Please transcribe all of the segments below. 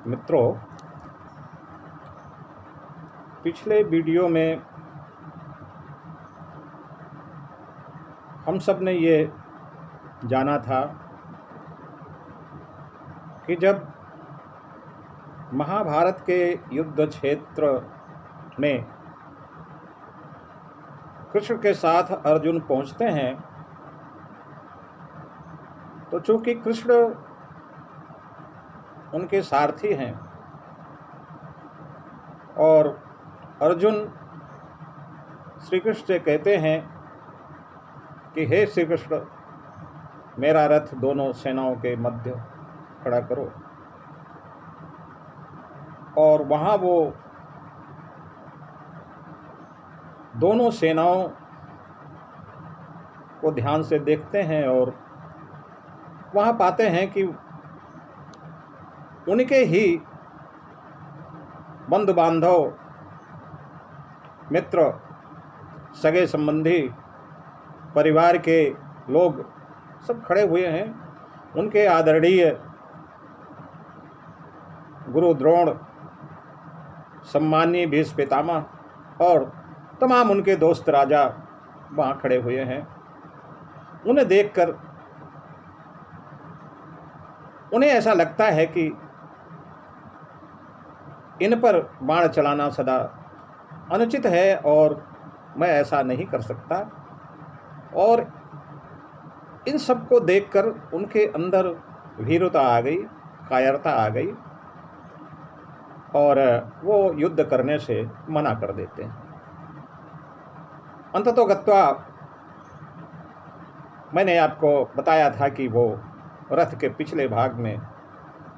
मित्रों, पिछले वीडियो में हम सब ने ये जाना था कि जब महाभारत के युद्ध क्षेत्र में कृष्ण के साथ अर्जुन पहुंचते हैं तो चूंकि कृष्ण उनके सारथी हैं और अर्जुन श्री कृष्ण से कहते हैं कि हे श्री कृष्ण, मेरा रथ दोनों सेनाओं के मध्य खड़ा करो। और वहाँ वो दोनों सेनाओं को ध्यान से देखते हैं और वहाँ पाते हैं कि उनके ही बंधु बांधव, मित्र, सगे संबंधी, परिवार के लोग सब खड़े हुए हैं। उनके आदरणीय गुरु द्रोण, सम्मानीय भीष्म पितामह और तमाम उनके दोस्त राजा वहाँ खड़े हुए हैं। उन्हें देखकर उन्हें ऐसा लगता है कि इन पर बाण चलाना सदा अनुचित है और मैं ऐसा नहीं कर सकता। और इन सब को देखकर उनके अंदर भीरुता आ गई, कायरता आ गई और वो युद्ध करने से मना कर देते हैं। अंततोगत्वा मैंने आपको बताया था कि वो रथ के पिछले भाग में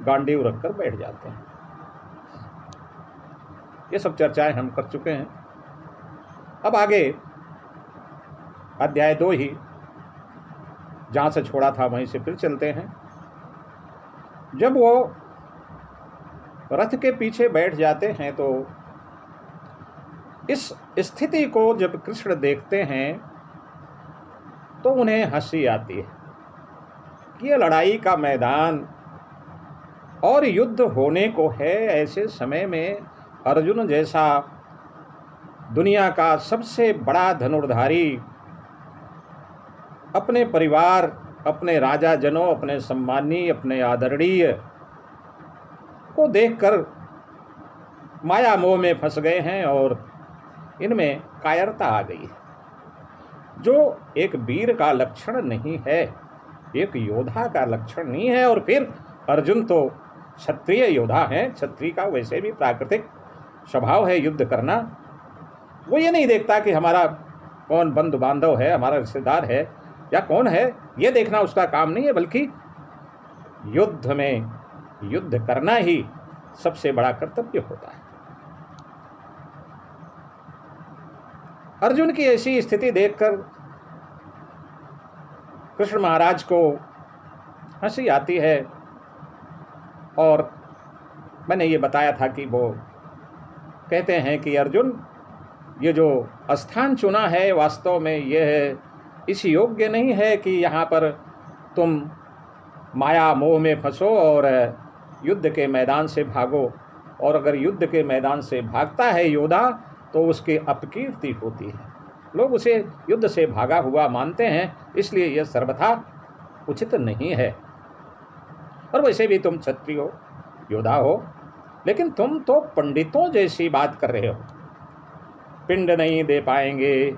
गांडीव रखकर बैठ जाते हैं। ये सब चर्चाएं हम कर चुके हैं। अब आगे अध्याय 2 ही जहाँ से छोड़ा था वहीं से फिर चलते हैं। जब वो रथ के पीछे बैठ जाते हैं तो इस स्थिति को जब कृष्ण देखते हैं तो उन्हें हंसी आती है कि ये लड़ाई का मैदान और युद्ध होने को है। ऐसे समय में अर्जुन जैसा दुनिया का सबसे बड़ा धनुर्धारी अपने परिवार, अपने राजा जनों, अपने सम्मानी, अपने आदरणीय को देखकर माया मोह में फंस गए हैं और इनमें कायरता आ गई है, जो एक वीर का लक्षण नहीं है, एक योद्धा का लक्षण नहीं है। और फिर अर्जुन तो क्षत्रिय योद्धा हैं। क्षत्रिय का वैसे भी प्राकृतिक स्वभाव है युद्ध करना। वो ये नहीं देखता कि हमारा कौन बंधु बांधव है, हमारा रिश्तेदार है या कौन है, ये देखना उसका काम नहीं है, बल्कि युद्ध में युद्ध करना ही सबसे बड़ा कर्तव्य होता है। अर्जुन की ऐसी स्थिति देखकर कृष्ण महाराज को हंसी आती है और मैंने ये बताया था कि वो कहते हैं कि अर्जुन, ये जो स्थान चुना है वास्तव में यह इस योग्य नहीं है कि यहाँ पर तुम माया मोह में फंसो और युद्ध के मैदान से भागो। और अगर युद्ध के मैदान से भागता है योद्धा तो उसकी अपकीर्ति होती है, लोग उसे युद्ध से भागा हुआ मानते हैं, इसलिए यह सर्वथा उचित नहीं है। और वैसे भी तुम क्षत्रिय हो, योद्धा हो, लेकिन तुम तो पंडितों जैसी बात कर रहे हो। पिंड नहीं दे पाएंगे,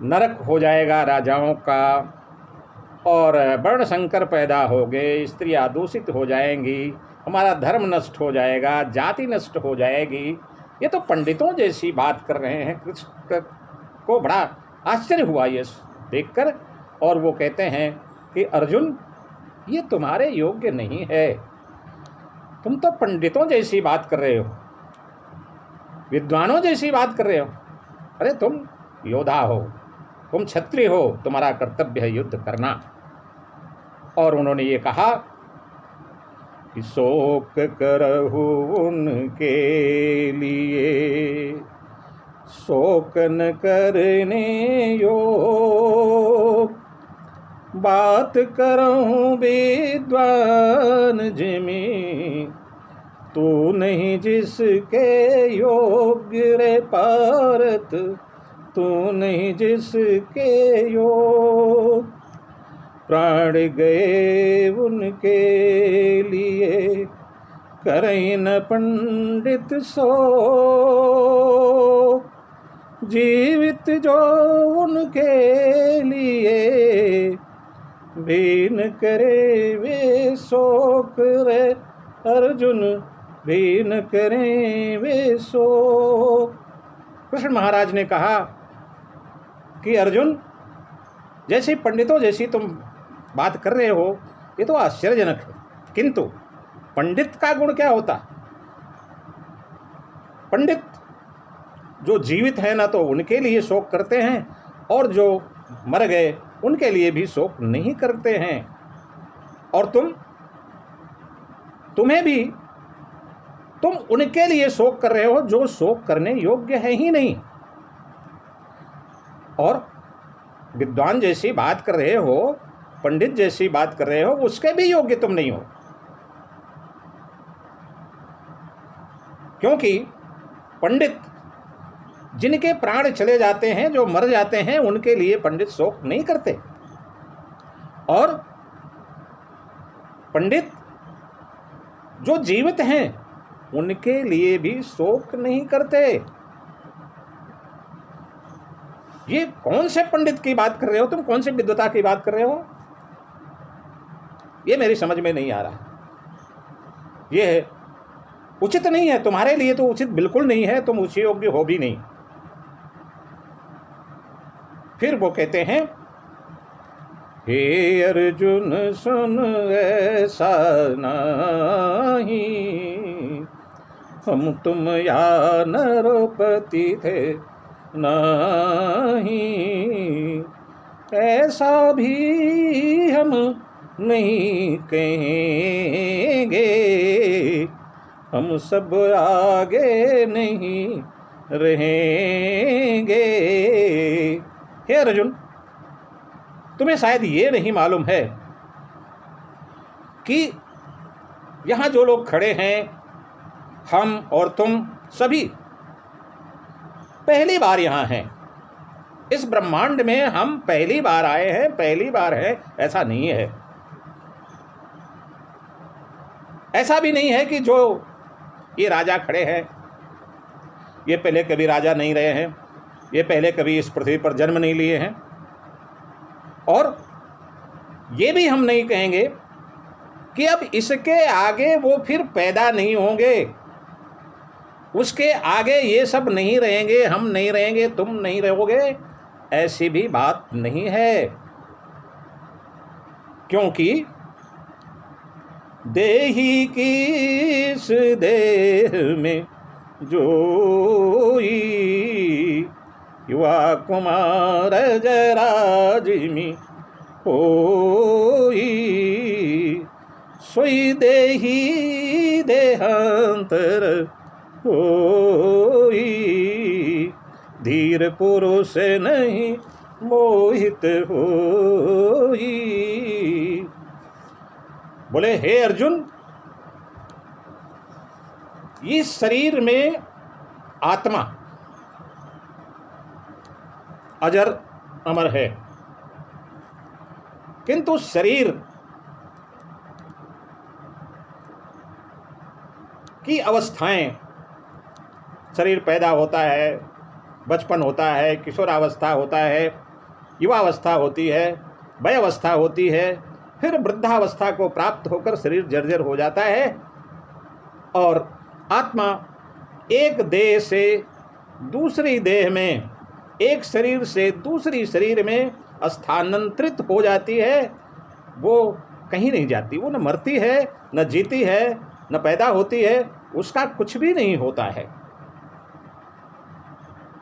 नरक हो जाएगा राजाओं का, और वर्ण संकर पैदा हो गए, स्त्रियां दूषित हो जाएंगी, हमारा धर्म नष्ट हो जाएगा, जाति नष्ट हो जाएगी। ये तो पंडितों जैसी बात कर रहे हैं। कृष्ण को बड़ा आश्चर्य हुआ ये देखकर और वो कहते हैं कि अर्जुन, ये तुम्हारे योग्य नहीं है। तुम तो पंडितों जैसी बात कर रहे हो, विद्वानों जैसी बात कर रहे हो। अरे तुम योद्धा हो, तुम क्षत्रिय हो, तुम्हारा कर्तव्य है युद्ध करना। और उन्होंने ये कहा कि शोक करहु उनके लिए, शोक न करने योग, बात करहूँ विद्वान जिमी, तू नहीं जिसके योग्य रे पारत, तू नहीं जिसके योग, प्राण गए उनके लिए करें न पंडित सो, जीवित जो उनके लिए भी न करे वे शोक रे अर्जुन, भी न करें वे शोक। कृष्ण महाराज ने कहा कि अर्जुन, जैसे पंडितों जैसी तुम बात कर रहे हो ये तो आश्चर्यजनक है, किंतु पंडित का गुण क्या होता? पंडित जो जीवित है ना तो उनके लिए शोक करते हैं, और जो मर गए उनके लिए भी शोक नहीं करते हैं। और तुम्हें भी तुम उनके लिए शोक कर रहे हो जो शोक करने योग्य है ही नहीं, और विद्वान जैसी बात कर रहे हो, पंडित जैसी बात कर रहे हो, उसके भी योग्य तुम नहीं हो। क्योंकि पंडित जिनके प्राण चले जाते हैं, जो मर जाते हैं, उनके लिए पंडित शोक नहीं करते, और पंडित जो जीवित हैं उनके लिए भी शोक नहीं करते। ये कौन से पंडित की बात कर रहे हो तुम? कौन से विद्वता की बात कर रहे हो? ये मेरी समझ में नहीं आ रहा। ये उचित नहीं है, तुम्हारे लिए तो उचित बिल्कुल नहीं है, तुम उस योग्य हो भी नहीं। फिर वो कहते हैं, हे अर्जुन सुन ऐसा नहीं, हम तुम या नरपति थे नहीं, ऐसा भी हम नहीं कहेंगे, हम सब आगे नहीं रहेंगे। हे अर्जुन, तुम्हें शायद ये नहीं मालूम है कि यहाँ जो लोग खड़े हैं, हम और तुम सभी पहली बार यहाँ हैं। इस ब्रह्मांड में हम पहली बार आए हैं, पहली बार है, ऐसा नहीं है। ऐसा भी नहीं है कि जो ये राजा खड़े हैं ये पहले कभी राजा नहीं रहे हैं, ये पहले कभी इस पृथ्वी पर जन्म नहीं लिए हैं, और ये भी हम नहीं कहेंगे कि अब इसके आगे वो फिर पैदा नहीं होंगे, उसके आगे ये सब नहीं रहेंगे, हम नहीं रहेंगे, तुम नहीं रहोगे, ऐसी भी बात नहीं है। क्योंकि देही की इस देह में जोई, युवा कुमार जरा जिमी होई, सोई देही देहांतर होई, धीर पुरुष नहीं मोहित होई। बोले, हे अर्जुन, इस शरीर में आत्मा अजर अमर है, किंतु शरीर की अवस्थाएं, शरीर पैदा होता है, बचपन होता है, किशोरावस्था होता है, युवावस्था होती है, वयावस्था होती है, फिर वृद्धावस्था को प्राप्त होकर शरीर जर्जर हो जाता है, और आत्मा एक देह से दूसरी देह में, एक शरीर से दूसरी शरीर में स्थानांतरित हो जाती है। वो कहीं नहीं जाती, वो न मरती है, न जीती है, न पैदा होती है, उसका कुछ भी नहीं होता है।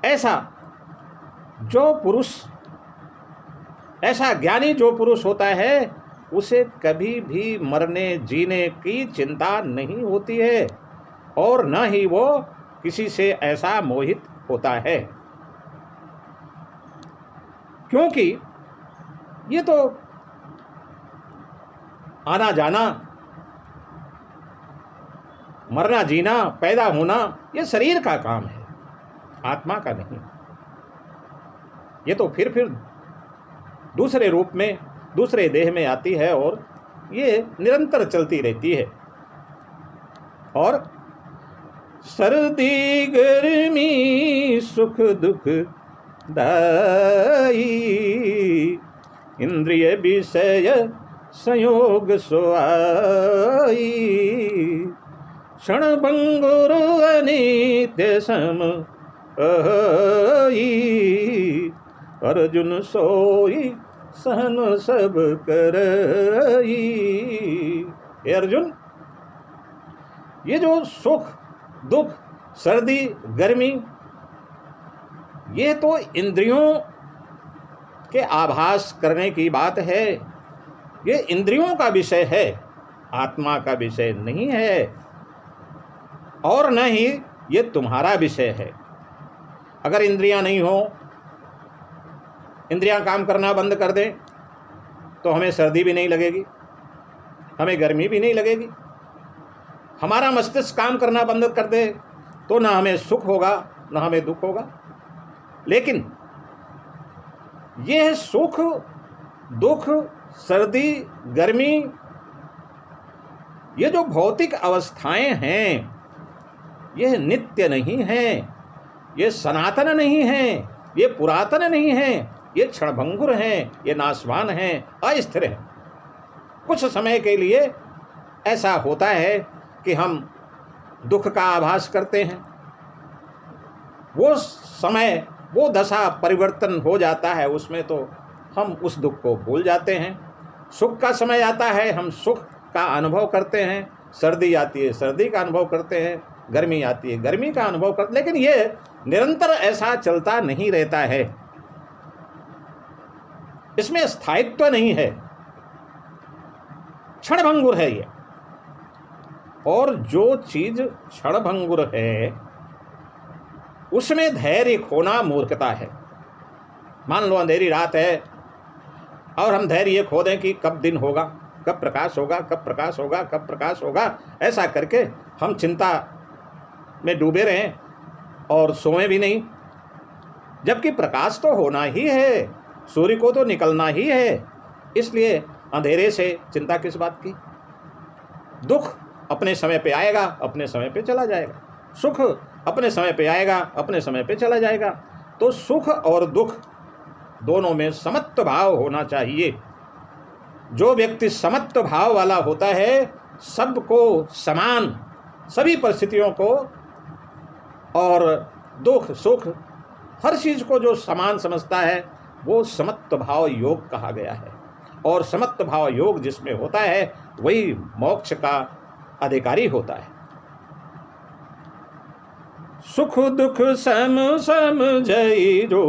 ऐसा जो पुरुष, ऐसा ज्ञानी जो पुरुष होता है, उसे कभी भी मरने जीने की चिंता नहीं होती है, और न ही वो किसी से ऐसा मोहित होता है। क्योंकि ये तो आना जाना, मरना जीना, पैदा होना, ये शरीर का काम है, आत्मा का नहीं। ये तो फिर दूसरे रूप में, दूसरे देह में आती है और ये निरंतर चलती रहती है। और सर्दी गर्मी सुख दुख दाई, इंद्रिय विषय संयोग सोआई, क्षण भंगुर अनित्य सम अहि, अर्जुन सोई सहन सब करई। हे अर्जुन, ये जो सुख दुख सर्दी गर्मी, ये तो इंद्रियों के आभास करने की बात है, ये इंद्रियों का विषय है, आत्मा का विषय नहीं है, और न ही ये तुम्हारा विषय है। अगर इंद्रियां नहीं हो, इंद्रियां काम करना बंद कर दें, तो हमें सर्दी भी नहीं लगेगी, हमें गर्मी भी नहीं लगेगी। हमारा मस्तिष्क काम करना बंद कर दे तो ना हमें सुख होगा ना हमें दुख होगा। लेकिन यह सुख दुख सर्दी गर्मी, ये जो भौतिक अवस्थाएं हैं, यह नित्य नहीं है, ये सनातन नहीं है, ये पुरातन नहीं है, ये क्षणभंगुर हैं, ये नाशवान हैं, अस्थिर हैं। कुछ समय के लिए ऐसा होता है कि हम दुख का आभास करते हैं, वो समय वो दशा परिवर्तन हो जाता है, उसमें तो हम उस दुख को भूल जाते हैं। सुख का समय आता है, हम सुख का अनुभव करते हैं, सर्दी आती है सर्दी का अनुभव करते हैं, गर्मी आती है गर्मी का अनुभव करते, लेकिन ये निरंतर ऐसा चलता नहीं रहता है, इसमें स्थायित्व नहीं है, क्षणभंगुर है ये। और जो चीज क्षणभंगुर है उसमें धैर्य खोना मूर्खता है। मान लो अंधेरी रात है और हम धैर्य खो दें कि कब दिन होगा, कब प्रकाश होगा, कब प्रकाश होगा, कब प्रकाश होगा, ऐसा करके हम चिंता में डूबे रहें और सोएं भी नहीं, जबकि प्रकाश तो होना ही है, सूर्य को तो निकलना ही है। इसलिए अंधेरे से चिंता किस बात की। दुख अपने समय पे आएगा, अपने समय पे चला जाएगा, सुख अपने समय पे आएगा, अपने समय पे चला जाएगा। तो सुख और दुख दोनों में समत्व भाव होना चाहिए। जो व्यक्ति समत्व भाव वाला होता है, सबको समान, सभी परिस्थितियों को और दुख सुख हर चीज को जो समान समझता है, वो समत्व भाव योग कहा गया है। और समत्व भाव योग जिसमें होता है वही मोक्ष का अधिकारी होता है। सुख दुख सम समझई जो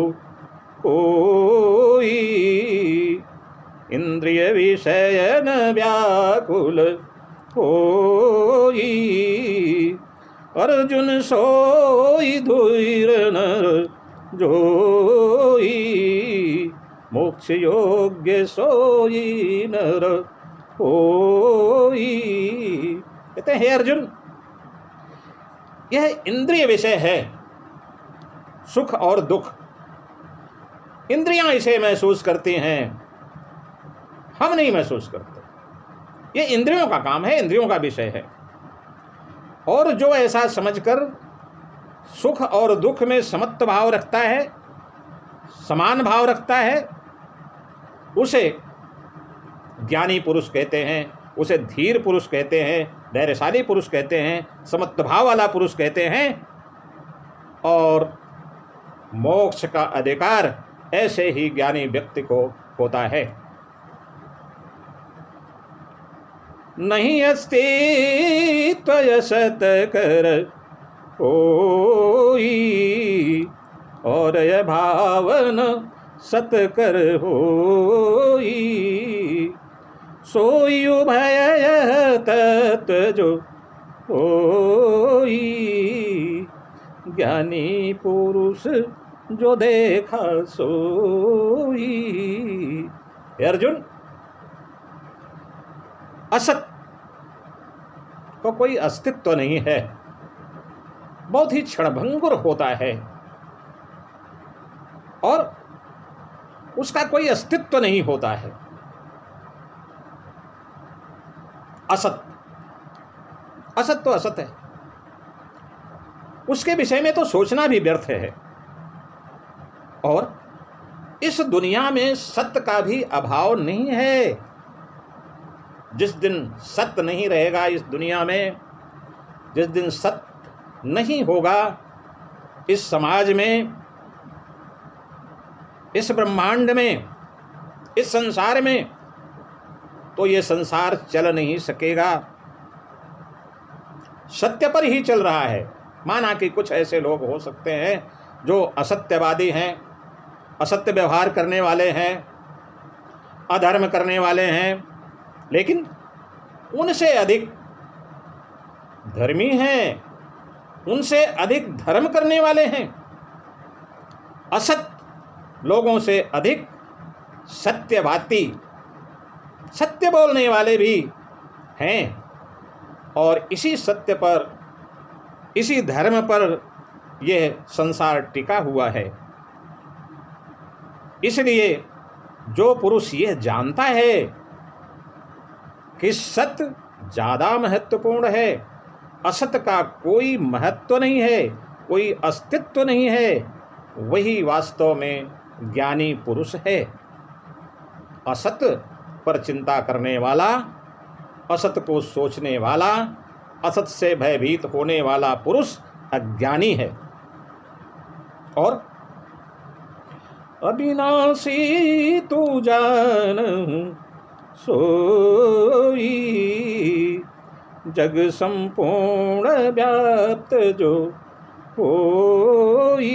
कोई, इंद्रिय विषय न व्याकुल होई, अर्जुन सोई धुर नर जोई, मोक्ष योग्य सोई नर होई। कहते हैं, हे अर्जुन, यह इंद्रिय विषय है, सुख और दुख। इंद्रियां इसे महसूस करती हैं, हम नहीं महसूस करते। ये इंद्रियों का काम है, इंद्रियों का विषय है। और जो ऐसा समझकर सुख और दुख में समत्व भाव रखता है, समान भाव रखता है, उसे ज्ञानी पुरुष कहते हैं, उसे धीर पुरुष कहते हैं, धैर्यशाली पुरुष कहते हैं, समत्व भाव वाला पुरुष कहते हैं। और मोक्ष का अधिकार ऐसे ही ज्ञानी व्यक्ति को होता है। नहीं अस्तित्व सत कर होई, और यह भावन सत कर होई, सोई उभय तत्व जो होई, ज्ञानी पुरुष जो देखा सोई। अर्जुन, असत का कोई अस्तित्व नहीं है, बहुत ही क्षणभंगुर होता है और उसका कोई अस्तित्व नहीं होता है। असत, असत तो असत है, उसके विषय में तो सोचना भी व्यर्थ है। और इस दुनिया में सत्य का भी अभाव नहीं है। जिस दिन सत्य नहीं रहेगा इस दुनिया में, जिस दिन सत्य नहीं होगा इस समाज में, इस ब्रह्मांड में, इस संसार में, तो ये संसार चल नहीं सकेगा। सत्य पर ही चल रहा है। माना कि कुछ ऐसे लोग हो सकते हैं जो असत्यवादी हैं, असत्य व्यवहार करने वाले हैं, अधर्म करने वाले हैं, लेकिन उनसे अधिक धर्मी हैं, उनसे अधिक धर्म करने वाले हैं। असत लोगों से अधिक सत्यवादी, सत्य बोलने वाले भी हैं। और इसी सत्य पर, इसी धर्म पर यह संसार टिका हुआ है। इसलिए जो पुरुष यह जानता है कि सत्य ज़्यादा महत्वपूर्ण है, असत्य का कोई महत्व नहीं है, कोई अस्तित्व नहीं है, वही वास्तव में ज्ञानी पुरुष है। असत्य पर चिंता करने वाला, असत्य को सोचने वाला, असत से भयभीत होने वाला पुरुष अज्ञानी है। और अविनाशी तू जानहु सोई, जग संपूर्ण व्याप्त जो होई,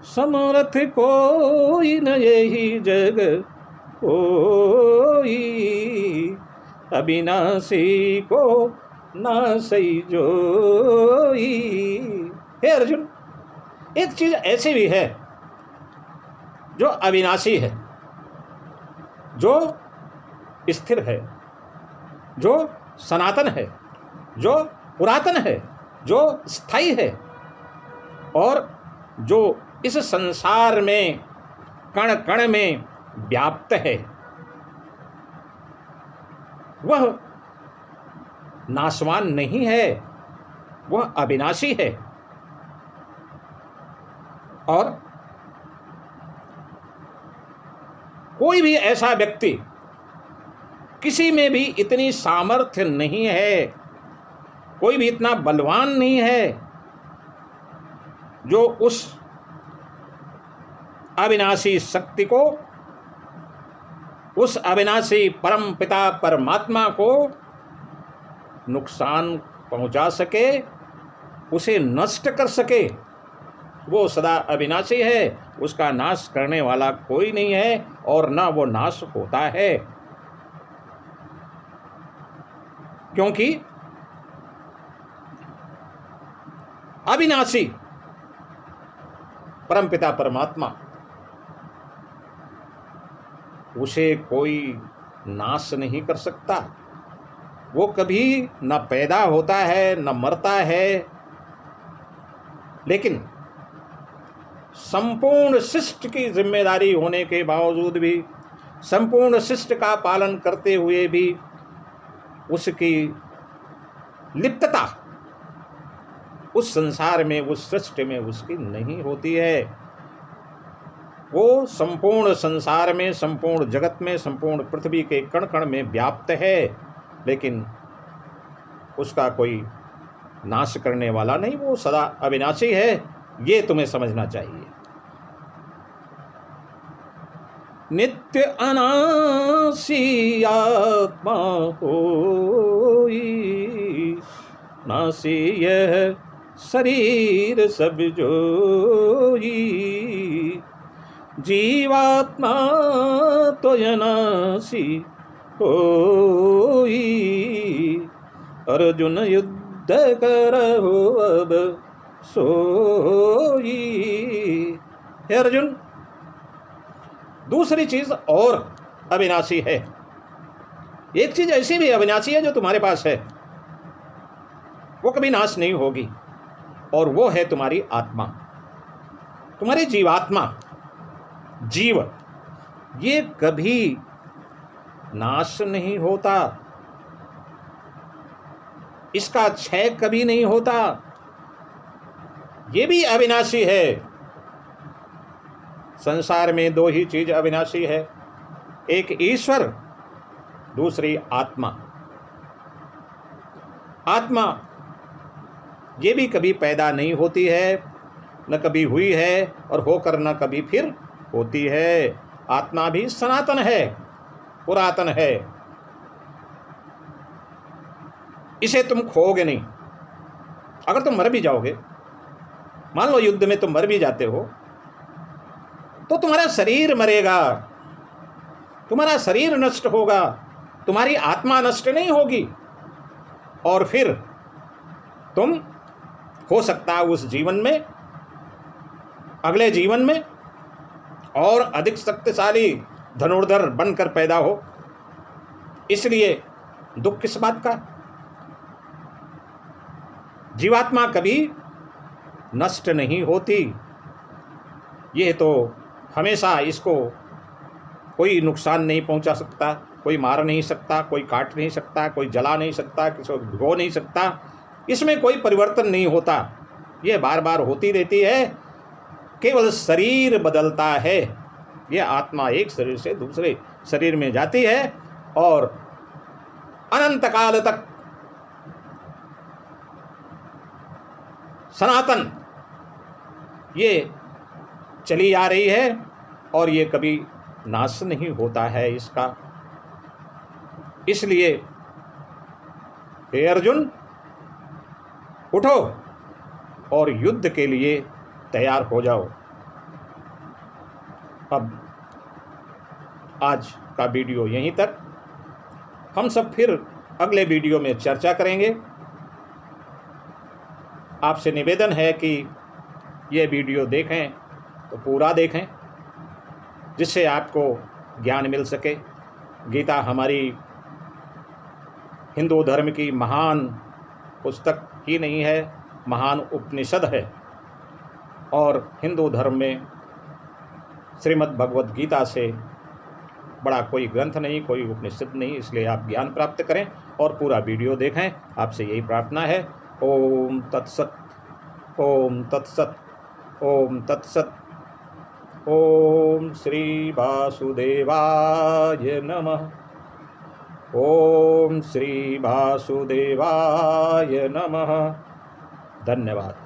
समर्थ कोई न यही जग होई, अविनाशी को नासई जोई। हे अर्जुन, एक चीज ऐसी भी है जो अविनाशी है, जो स्थिर है, जो सनातन है, जो पुरातन है, जो स्थायी है, और जो इस संसार में कण कण में व्याप्त है। वह नाशवान नहीं है, वह अविनाशी है। और कोई भी ऐसा व्यक्ति, किसी में भी इतनी सामर्थ्य नहीं है, कोई भी इतना बलवान नहीं है जो उस अविनाशी शक्ति को, उस अविनाशी परम पिता परमात्मा को नुकसान पहुंचा सके, उसे नष्ट कर सके। वो सदा अविनाशी है, उसका नाश करने वाला कोई नहीं है और ना वो नाश होता है। क्योंकि अविनाशी परमपिता परमात्मा, उसे कोई नाश नहीं कर सकता। वो कभी न पैदा होता है न मरता है, लेकिन संपूर्ण सृष्टि की जिम्मेदारी होने के बावजूद भी, संपूर्ण सृष्टि का पालन करते हुए भी उसकी लिप्तता उस संसार में, उस सृष्टि में उसकी नहीं होती है। वो संपूर्ण संसार में, संपूर्ण जगत में, संपूर्ण पृथ्वी के कण कण में व्याप्त है, लेकिन उसका कोई नाश करने वाला नहीं, वो सदा अविनाशी है। ये तुम्हें समझना चाहिए। नित्य अनासी आत्मा होई, नासी यह शरीर सब जोई, जीवात्मा तो अनासी होई, अर्जुन युद्ध करहो अब सोई। हे अर्जुन, दूसरी चीज और अविनाशी है। एक चीज ऐसी भी अविनाशी है जो तुम्हारे पास है, वो कभी नाश नहीं होगी, और वो है तुम्हारी आत्मा, तुम्हारी जीवात्मा। जीव ये कभी नाश नहीं होता, इसका क्षय कभी नहीं होता, ये भी अविनाशी है। संसार में दो ही चीज अविनाशी है, एक ईश्वर, दूसरी आत्मा। आत्मा ये भी कभी पैदा नहीं होती है, न कभी हुई है, और होकर न कभी फिर होती है। आत्मा भी सनातन है, पुरातन है, इसे तुम खोओगे नहीं। अगर तुम मर भी जाओगे, मान लो युद्ध में तुम मर भी जाते हो, तो तुम्हारा शरीर मरेगा, तुम्हारा शरीर नष्ट होगा, तुम्हारी आत्मा नष्ट नहीं होगी। और फिर तुम हो सकता है उस जीवन में, अगले जीवन में और अधिक शक्तिशाली धनुर्धर बनकर पैदा हो। इसलिए दुख किस बात का? जीवात्मा कभी नष्ट नहीं होती, यह तो हमेशा, इसको कोई नुकसान नहीं पहुंचा सकता, कोई मार नहीं सकता, कोई काट नहीं सकता, कोई जला नहीं सकता, किसी को भिगो नहीं सकता, इसमें कोई परिवर्तन नहीं होता, ये बार बार होती रहती है, केवल शरीर बदलता है। ये आत्मा एक शरीर से दूसरे शरीर में जाती है और अनंत काल तक सनातन ये चली आ रही है, और ये कभी नाश नहीं होता है इसका। इसलिए हे अर्जुन, उठो और युद्ध के लिए तैयार हो जाओ। अब आज का वीडियो यहीं तक, हम सब फिर अगले वीडियो में चर्चा करेंगे। आपसे निवेदन है कि ये वीडियो देखें तो पूरा देखें, जिससे आपको ज्ञान मिल सके। गीता हमारी हिंदू धर्म की महान पुस्तक ही नहीं है, महान उपनिषद है, और हिंदू धर्म में श्रीमद् भगवद गीता से बड़ा कोई ग्रंथ नहीं, कोई उपनिषद नहीं। इसलिए आप ज्ञान प्राप्त करें और पूरा वीडियो देखें, आपसे यही प्रार्थना है। ओम तत्सत, ओम तत्सत, ओम तत्सत। ओम श्री वासुदेवाय नमः। ओम श्री वासुदेवाय नमः। धन्यवाद।